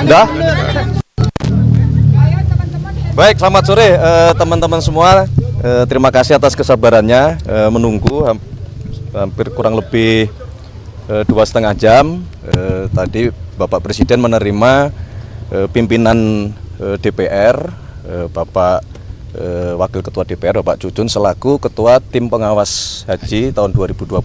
Dah? Baik, selamat sore teman-teman semua. Terima kasih atas kesabarannya menunggu hampir kurang lebih 2,5 jam. Tadi Bapak Presiden menerima pimpinan DPR, Bapak Wakil Ketua DPR Bapak Cucun selaku Ketua Tim Pengawas Haji tahun 2026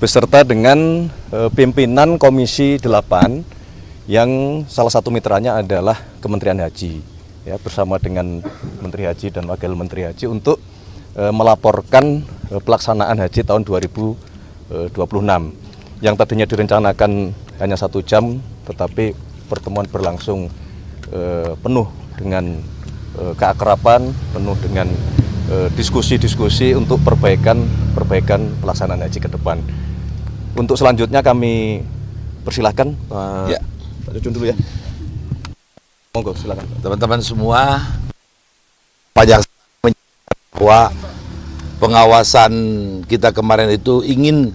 beserta dengan pimpinan Komisi 8 yang salah satu mitranya adalah Kementerian Haji, ya, bersama dengan Menteri Haji dan Wakil Menteri Haji untuk melaporkan pelaksanaan haji tahun 2026 yang tadinya direncanakan hanya 1 jam, tetapi pertemuan berlangsung penuh dengan keakraban, penuh dengan diskusi-diskusi untuk perbaikan pelaksanaan haji ke depan. Untuk selanjutnya kami persilahkan Pak Cucun dulu ya. Monggo silakan. Teman-teman semua, pajak bahwa pengawasan kita kemarin itu ingin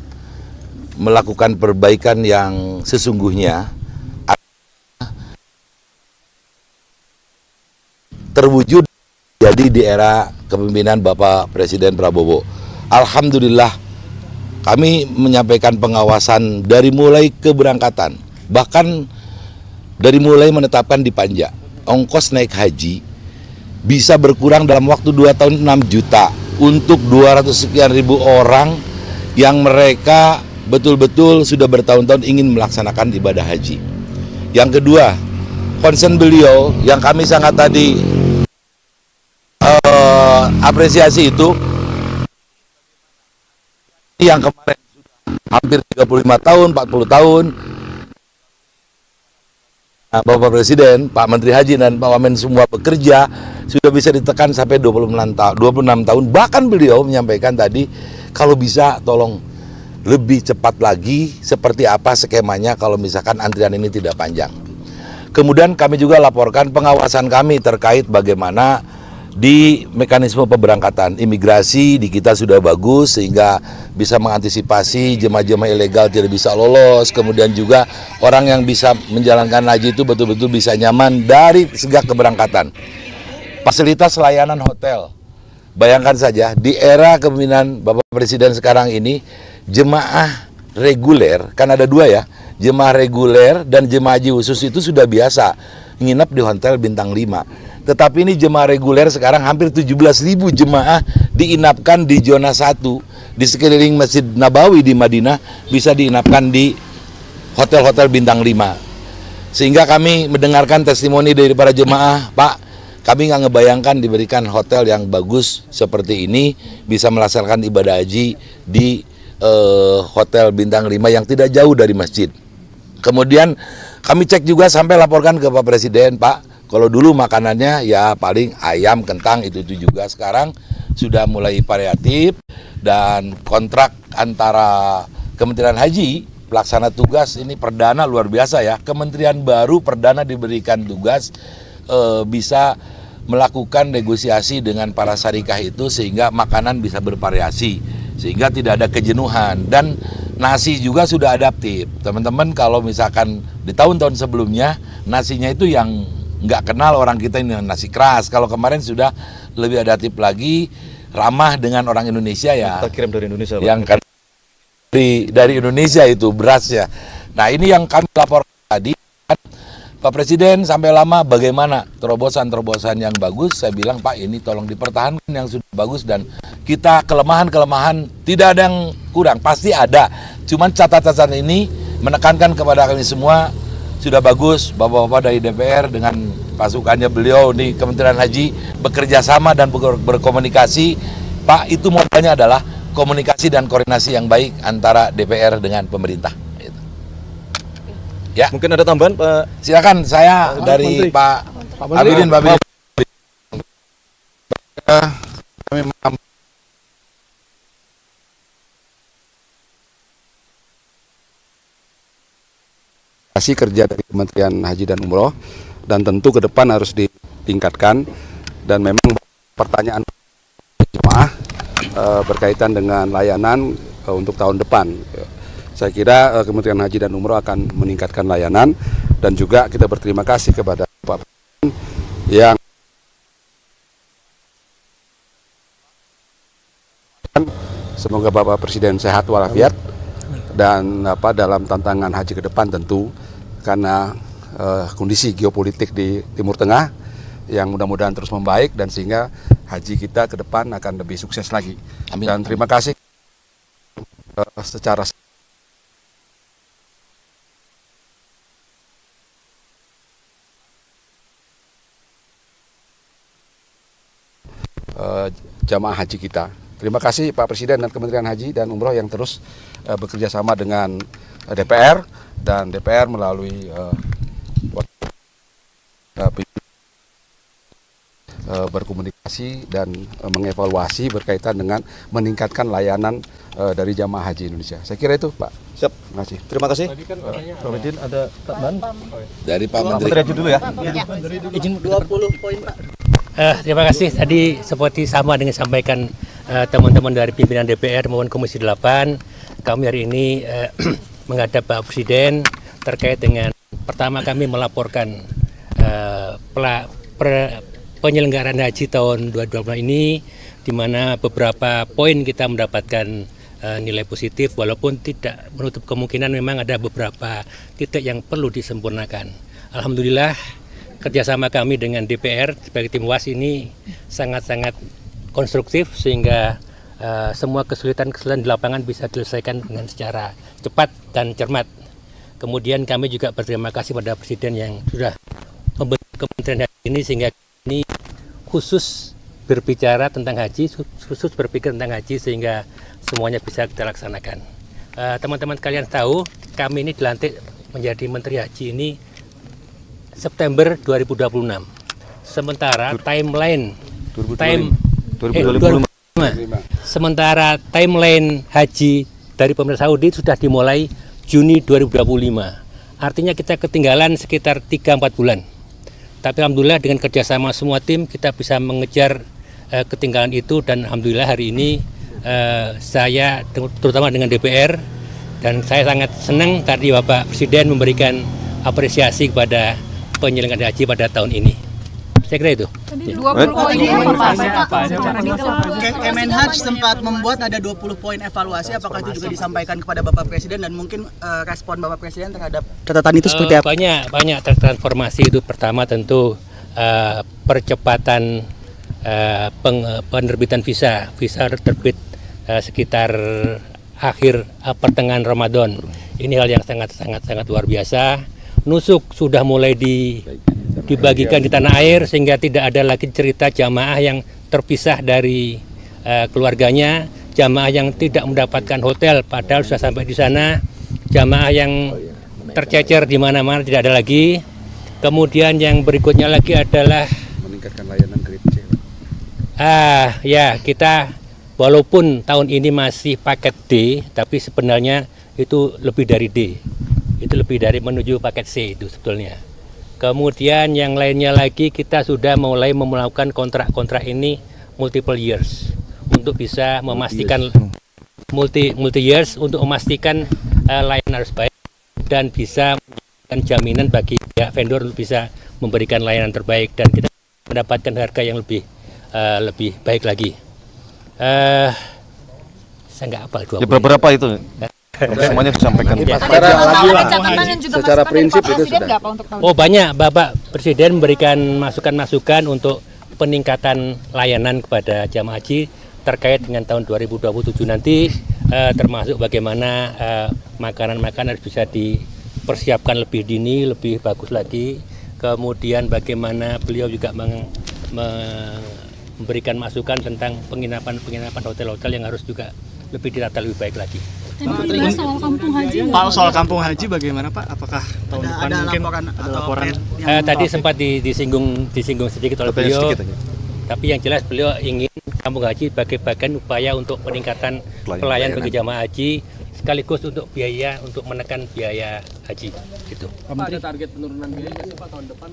melakukan perbaikan yang sesungguhnya terwujud jadi di era kepemimpinan Bapak Presiden Prabowo. Alhamdulillah kami menyampaikan pengawasan dari mulai keberangkatan, bahkan dari mulai menetapkan di panja ongkos naik haji bisa berkurang dalam waktu 2 tahun 6 juta untuk 200 sekian ribu orang yang mereka betul-betul sudah bertahun-tahun ingin melaksanakan ibadah haji. Yang kedua, concern beliau yang kami sangat tadi apresiasi itu yang kemarin sudah hampir 35 tahun, 40 tahun Bapak Presiden, Pak Menteri Haji dan Pak Wamen semua bekerja sudah bisa ditekan sampai 26 tahun. Bahkan beliau menyampaikan tadi kalau bisa tolong lebih cepat lagi seperti apa skemanya kalau misalkan antrian ini tidak panjang. Kemudian kami juga laporkan pengawasan kami terkait bagaimana di mekanisme pemberangkatan imigrasi di kita sudah bagus sehingga bisa mengantisipasi jemaah-jemaah ilegal tidak bisa lolos. Kemudian juga orang yang bisa menjalankan haji itu betul-betul bisa nyaman dari sejak keberangkatan. Fasilitas layanan hotel, bayangkan saja di era kepemimpinan Bapak Presiden sekarang ini jemaah reguler, kan ada 2 ya, jemaah reguler dan jemaah haji khusus itu sudah biasa nginep di hotel bintang 5. Tetapi ini jemaah reguler sekarang hampir 17.000 jemaah diinapkan di zona 1 di sekeliling Masjid Nabawi di Madinah, bisa diinapkan di hotel-hotel bintang 5. Sehingga kami mendengarkan testimoni dari para jemaah, Pak, kami nggak ngebayangkan diberikan hotel yang bagus seperti ini, bisa melaksanakan ibadah haji di hotel bintang 5 yang tidak jauh dari masjid. Kemudian kami cek juga sampai laporkan ke Pak Presiden, Pak, kalau dulu makanannya ya paling ayam, kentang, itu juga sekarang sudah mulai variatif dan kontrak antara Kementerian Haji, pelaksana tugas ini perdana luar biasa ya, kementerian baru perdana diberikan tugas bisa melakukan negosiasi dengan para syarikah itu sehingga makanan bisa bervariasi, sehingga tidak ada kejenuhan dan nasi juga sudah adaptif. Teman-teman kalau misalkan di tahun-tahun sebelumnya nasinya itu yang nggak kenal orang kita ini nasi keras. Kalau kemarin sudah lebih adaptif lagi, ramah dengan orang Indonesia ya. Kita kirim dari Indonesia, Pak. Yang kan dari Indonesia itu berasnya. Nah ini yang kami laporkan tadi, Pak Presiden sampai lama bagaimana terobosan-terobosan yang bagus. Saya bilang Pak ini tolong dipertahankan yang sudah bagus dan kita kelemahan-kelemahan tidak ada yang kurang, pasti ada. Cuman catatan ini menekankan kepada kami semua sudah bagus, Bapak-Bapak dari DPR dengan pasukannya beliau di Kementerian Haji bekerja sama dan berkomunikasi. Pak, itu modalnya adalah komunikasi dan koordinasi yang baik antara DPR dengan pemerintah. Ya. Mungkin ada tambahan, Pak? Silakan, saya dari Menteri. Pak Abidin. Kami kerja dari Kementerian Haji dan Umroh dan tentu ke depan harus ditingkatkan dan memang pertanyaan jemaah berkaitan dengan layanan untuk tahun depan. Saya kira Kementerian Haji dan Umroh akan meningkatkan layanan, dan juga kita berterima kasih kepada Pak Presiden yang semoga Bapak Presiden sehat walafiat dan dalam tantangan haji ke depan tentu, karena kondisi geopolitik di Timur Tengah yang mudah-mudahan terus membaik, dan sehingga haji kita ke depan akan lebih sukses lagi. Amin. Dan terima kasih secara jamaah haji kita. Terima kasih Pak Presiden dan Kementerian Haji dan Umroh yang terus bekerja sama dengan DPR, dan DPR melalui berkomunikasi dan mengevaluasi berkaitan dengan meningkatkan layanan dari jamaah haji Indonesia. Saya kira itu, Pak. Siap. Terima kasih. Terima kasih. Pak Medin, ada Pak Man? Dari Pak Menteri. Menteri Haji dulu ya. Izin 20 poin Pak. Terima kasih. Tadi seperti sama dengan sampaikan teman-teman dari pimpinan DPR maupun Komisi 8, kami hari ini menghadap Pak Presiden terkait dengan pertama kami melaporkan penyelenggaraan haji tahun 2020 ini, di mana beberapa poin kita mendapatkan nilai positif, walaupun tidak menutup kemungkinan memang ada beberapa titik yang perlu disempurnakan. Alhamdulillah kerjasama kami dengan DPR sebagai tim WAS ini sangat-sangat konstruktif, sehingga semua kesulitan-kesulitan di lapangan bisa diselesaikan dengan secara cepat dan cermat. Kemudian kami juga berterima kasih pada Presiden yang sudah membentuk Kementerian Haji ini, sehingga ini khusus berbicara tentang haji, khusus berpikir tentang haji, sehingga semuanya bisa kita laksanakan. Teman-teman sekalian tahu, kami ini dilantik menjadi Menteri Haji ini September 2026. Sementara timeline 2025. Sementara timeline haji dari pemerintah Saudi sudah dimulai Juni 2025. Artinya kita ketinggalan sekitar 3-4 bulan. Tapi alhamdulillah dengan kerjasama semua tim kita bisa mengejar ketinggalan itu, dan alhamdulillah hari ini saya terutama dengan DPR, dan saya sangat senang tadi Bapak Presiden memberikan apresiasi kepada penyelenggaraan haji pada tahun ini. Saya kira itu. 20 poin Kemenhaj sempat membuat ada 20 poin evaluasi, apakah itu juga disampaikan kepada Bapak Presiden, dan mungkin respon Bapak Presiden terhadap catatan itu seperti apa? Banyak transformasi. Itu pertama tentu percepatan penerbitan visa terbit sekitar akhir pertengahan Ramadan. Ini hal yang sangat luar biasa. Nusuk sudah mulai dibagikan di tanah air, sehingga tidak ada lagi cerita jamaah yang terpisah dari keluarganya, jamaah yang tidak mendapatkan hotel padahal sudah sampai di sana, jamaah yang tercecer di mana-mana tidak ada lagi. Kemudian yang berikutnya lagi adalah meningkatkan layanan grade C. Ya, kita walaupun tahun ini masih paket D, tapi sebenarnya itu lebih dari D. Itu lebih dari menuju paket C itu sebetulnya. Kemudian yang lainnya lagi, kita sudah mulai melakukan kontrak-kontrak ini multiple years untuk bisa memastikan multi years untuk memastikan layanan harus baik dan bisa memberikan jaminan bagi pihak vendor untuk bisa memberikan layanan terbaik, dan kita mendapatkan harga yang lebih baik lagi. Saya nggak hafal 20. Ya, beberapa itu. Semuanya disampaikan. Ya. Secara prinsip itu sudah. Banyak. Bapak Presiden memberikan masukan-masukan untuk peningkatan layanan kepada jamaah haji terkait dengan tahun 2027 nanti, termasuk bagaimana makanan-makanan harus bisa dipersiapkan lebih dini, lebih bagus lagi. Kemudian bagaimana beliau juga memberikan masukan tentang penginapan hotel-hotel yang harus juga lebih ditata lebih baik lagi. Tadi soal kampung haji. Pak, soal kampung haji bagaimana Pak? Apakah tahun depan mungkin ada laporan? Tadi sempat disinggung sedikit oleh beliau. Tapi yang jelas beliau ingin kampung haji sebagai bagian upaya untuk peningkatan pelayanan bagi jamaah haji, sekaligus untuk biaya untuk menekan biaya haji gitu. Ada target penurunan biaya nggak sih Pak tahun depan?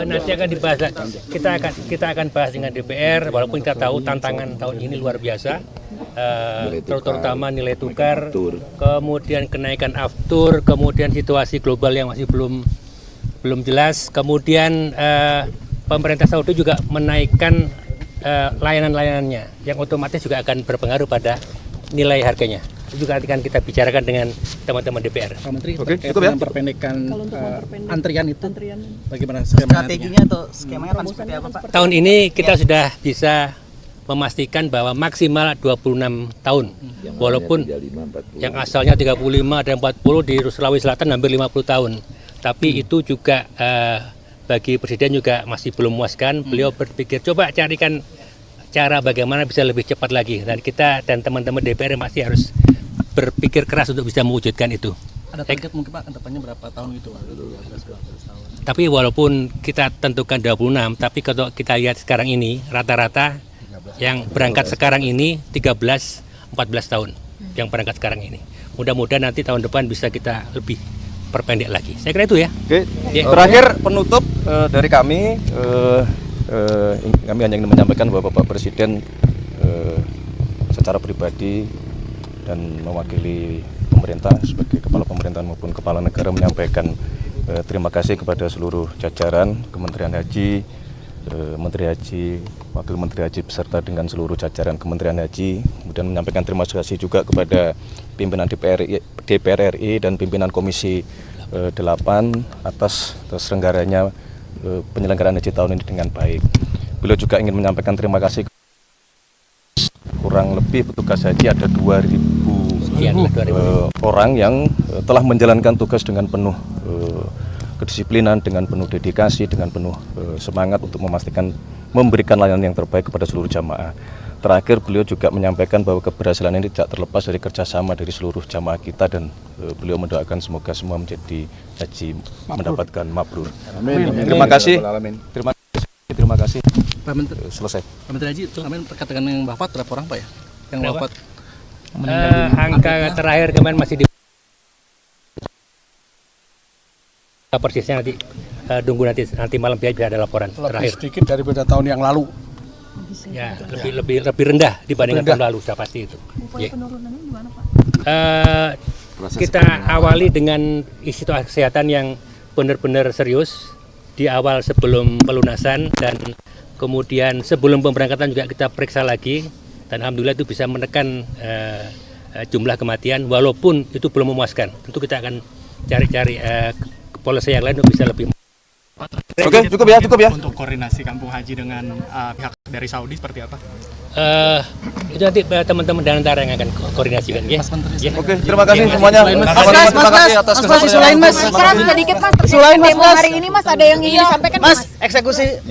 Nanti akan dibahas. Kita akan bahas dengan DPR, walaupun kita tahu tantangan tahun ini luar biasa, terutama nilai tukar, kemudian kenaikan aftur, kemudian situasi global yang masih belum jelas, kemudian pemerintah Saudi juga menaikkan layanan-layanannya, yang otomatis juga akan berpengaruh pada nilai harganya. Itu juga akan kita bicarakan dengan teman-teman DPR. Pak Menteri, Oke, terkait cukup ya? dengan perpendekan antrian itu, bagaimana Strateginya atau skemanya akan seperti apa Pak? Tahun ini kita sudah bisa memastikan bahwa maksimal 26 tahun. Walaupun yang asalnya 35 dan 40 di Sulawesi Selatan hampir 50 tahun. Tapi itu juga bagi Presiden juga masih belum memuaskan. Beliau berpikir coba carikan cara bagaimana bisa lebih cepat lagi. Dan kita dan teman-teman DPR masih harus berpikir keras untuk bisa mewujudkan itu. ada target mungkin Pak, kedepannya berapa tahun gitu Pak? 12 tahun. Tapi walaupun kita tentukan 26, tapi kalau kita lihat sekarang ini rata-rata yang berangkat sekarang ini 13-14 tahun yang berangkat sekarang ini. Mudah-mudahan nanti tahun depan bisa kita lebih perpendek lagi. Saya kira itu ya. Oke. Ya. Terakhir penutup dari kami hanya ingin menyampaikan bahwa Bapak Presiden secara pribadi dan mewakili pemerintah sebagai kepala pemerintahan maupun kepala negara menyampaikan terima kasih kepada seluruh jajaran Kementerian Haji, Menteri Haji, Wakil Menteri Haji beserta dengan seluruh jajaran Kementerian Haji. Kemudian menyampaikan terima kasih juga kepada pimpinan DPR RI dan pimpinan Komisi 8 atas terselenggaranya penyelenggaraan haji tahun ini dengan baik. Beliau juga ingin menyampaikan terima kasih kurang lebih petugas haji ada 2.000 orang yang telah menjalankan tugas dengan penuh kedisiplinan, dengan penuh dedikasi, dengan penuh semangat untuk memastikan memberikan layanan yang terbaik kepada seluruh jamaah. Terakhir beliau juga menyampaikan bahwa keberhasilan ini tidak terlepas dari kerjasama dari seluruh jamaah kita dan beliau mendoakan semoga semua menjadi haji mendapatkan mabrur. Amin. Terima kasih. Terima kasih. Pak Menteri, Selesai. Pak Menteri Haji, kemarin terkait dengan yang wafat berapa orang Pak ya? Yang Berapa? wafat. Angka terakhir kemarin masih di persisnya nanti tunggu nanti malam biar bisa ada laporan terakhir. Sedikit daripada tahun yang lalu. Ya, lebih rendah dibandingkan tahun lalu sudah pasti itu. Ya. Penurunannya gimana Pak? Kita awali dengan situasi kesehatan yang benar-benar serius di awal sebelum pelunasan dan kemudian sebelum pemberangkatan juga kita periksa lagi dan alhamdulillah itu bisa menekan jumlah kematian walaupun itu belum memuaskan. Tentu kita akan cari-cari polisi yang lain untuk bisa lebih. Oke, cukup ya. Untuk koordinasi kampung haji dengan pihak dari Saudi seperti apa? Itu nanti teman-teman dan antara yang akan koordinasikan ya. Ya. Oke, terima kasih semuanya. Mas, isu lain Mas. Keras sedikit Mas. Isu lain, Mas, Demo Mas. hari ini Mas ada yang ingin disampaikan Mas, eksekusi.